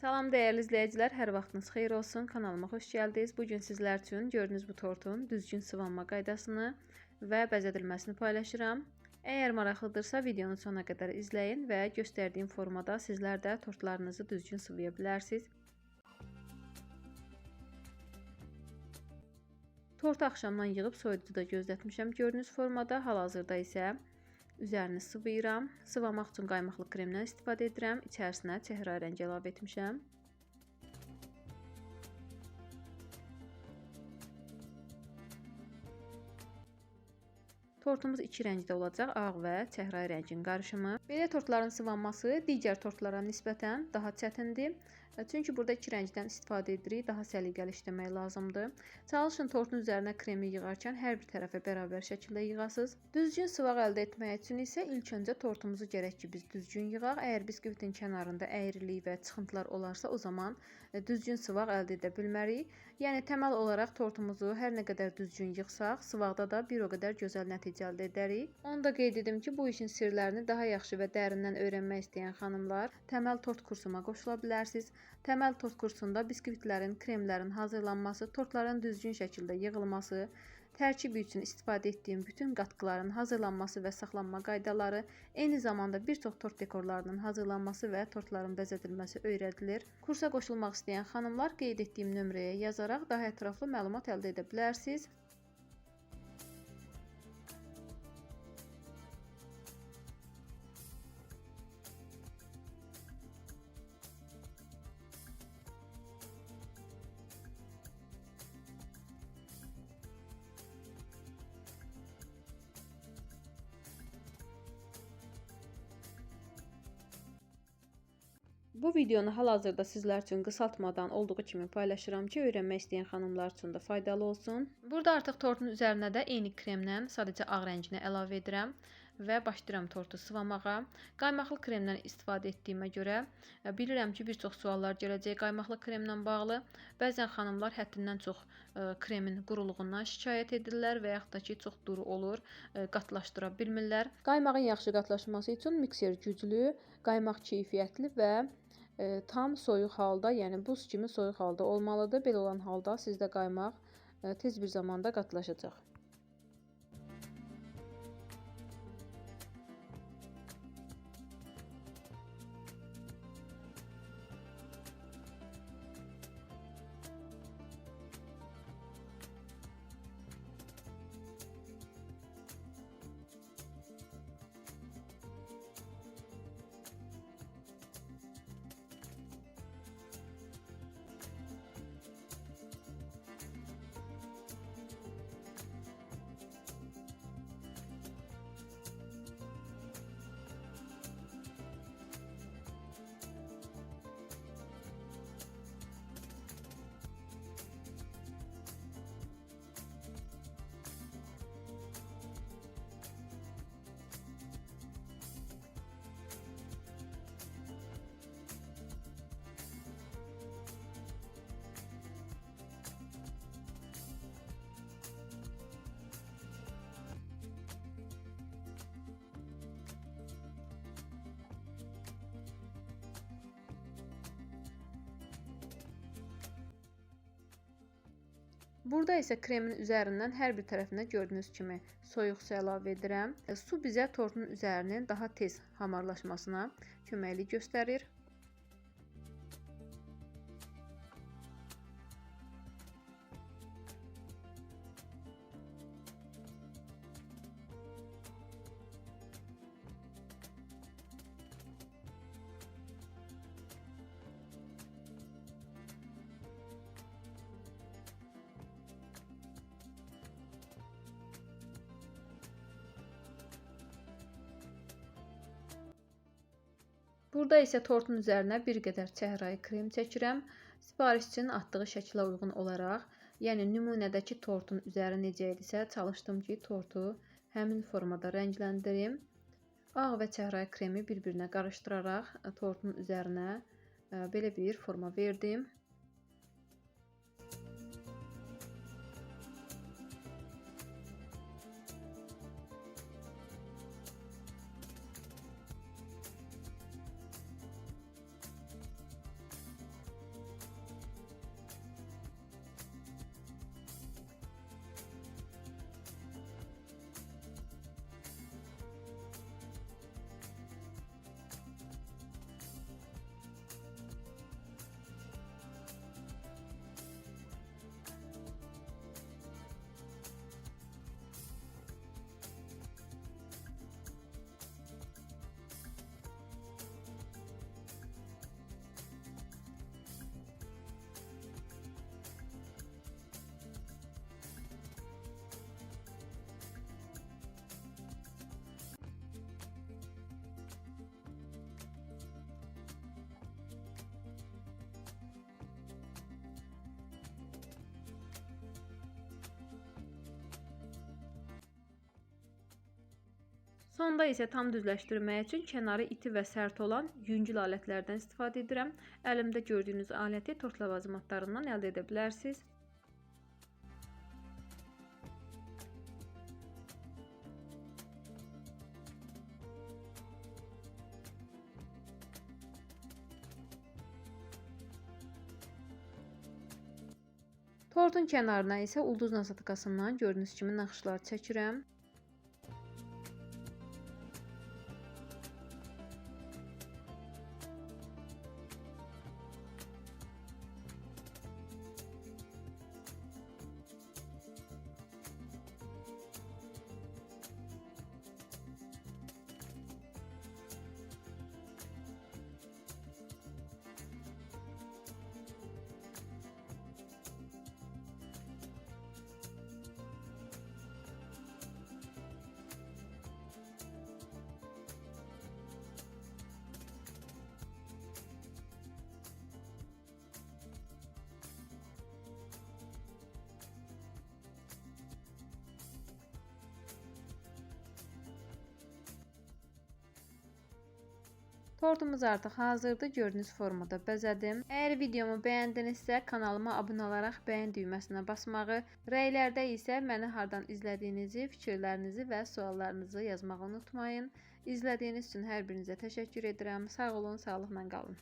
Salam dəyərli izləyicilər, hər vaxtınız xeyir olsun. Kanalıma xoş gəldiniz. Bu gün sizlər üçün gördüyünüz bu tortun düzgün sıvanma qaydasını və bəzədilməsini paylaşıram. Əgər maraqlıdırsa videonu sona qədər izləyin və göstərdiyim formada sizlər də tortlarınızı düzgün sıvaya bilərsiniz. Tortu axşamdan yığıb soyuducuda gözlətmişəm gördüyünüz formada. Hal-hazırda isə üzərini sıvayıram. Sıvamaq üçün qaymaqlı kremdən istifadə edirəm. İçərisinə çəhrayı rəng əlavə etmişəm. Tortumuz iki rəngdə olacaq, ağ və çəhrayı rəngin qarışımı. Belə tortların sıvanması digər tortlara nisbətən daha çətindir. Çünki burada iki rəngdən istifadə edirik, daha səliqəli işləmək lazımdır. Çalışın tortun üzərinə kremi yığarkən hər bir tərəfə bərabər şəkildə yığasınız. Düzgün sıvaq əldə etmək üçün isə ilk öncə tortumuzu gərək ki biz düzgün yığaq. Əgər biskvitin kənarında əyrilik və çıxıntılar olarsa, o zaman düzgün sıvaq əldə edə bilmərik. Yəni təməl olaraq tortumuzu hər nə qədər düzgün yığsaq, sıvaqda da bir o qədər gözəl nəticə əldə edərik. Onu da qeyd edim ki, bu işin sirlərini daha yaxşı və dərindən öyrənmək istəyən xanımlar təməl tort kursuma qoşula bilərsiniz. Təməl tort kursunda biskvitlərin, kremlərin hazırlanması, tortların düzgün şəkildə yığılması, tərkibi üçün istifadə etdiyim bütün qatqıların hazırlanması və saxlanma qaydaları, eyni zamanda bir çox tort dekorlarının hazırlanması və tortların bəzədilməsi öyrədilir. Kursa qoşulmaq istəyən xanımlar qeyd etdiyim nömrəyə yazaraq daha ətraflı məlumat əldə edə bilərsiniz. Bu videonu hal-hazırda sizlər üçün qısaltmadan olduğu kimi paylaşıram ki, öyrənmək istəyən xanımlar üçün də faydalı olsun. Burada artıq tortun üzərinə də eyni kremdən sadəcə ağ rənginə əlavə edirəm və başlayıram tortu sıvamağa. Qaymaqlı kremdən istifadə etdiyimə görə bilirəm ki, bir çox suallar gələcək qaymaqlı kremlə bağlı. Bəzən xanımlar həddindən çox kremin quruluğundan şikayət edirlər və yaxud da ki, çox duru olur, qatlaşdıra bilmirlər. Qaymağın yaxşı qatlaşması üçün mikser güclü, qaymaq keyfiyyətli və tam soyuq halda, yəni buz kimi soyuq halda olmalıdır. Belə olan halda sizdə qaymaq tez bir zamanda qatlaşacaq. Burada isə kremin üzərindən hər bir tərəfinə gördüyünüz kimi soyuq su əlavə edirəm. Su bizə tortun üzərinin daha tez hamarlaşmasına köməklik göstərir. Burada isə tortun üzərinə bir qədər çəhrayı krem çəkirəm. Sifarişçinin atdığı şəklə uyğun olaraq, yəni nümunədəki tortun üzəri necə idisə, çalışdım ki, tortu həmin formada rəngləndirim. Ağ və çəhrayı kremi bir-birinə qarışdıraraq tortun üzərinə belə bir forma verdim. Sonda isə tam düzləşdirmək üçün kənarı iti və sərt olan yüngül alətlərdən istifadə edirəm. Əlimdə gördüyünüz aləti tort ləvazimatlarından əldə edə bilərsiniz. Tortun kənarına isə ulduz nazatkasından gördüyünüz kimi naxışlar çəkirəm. Tortumuz artıq hazırdır. Gördüyünüz formada bəzədim. Əgər videomu bəyəndinizsə kanalıma abunə olaraq bəyən düyməsinə basmağı, rəylərdə isə məni hardan izlədiyinizi, fikirlərinizi və suallarınızı yazmağı unutmayın. İzlədiyiniz üçün hər birinizə təşəkkür edirəm. Sağ olun, sağlıqla qalın.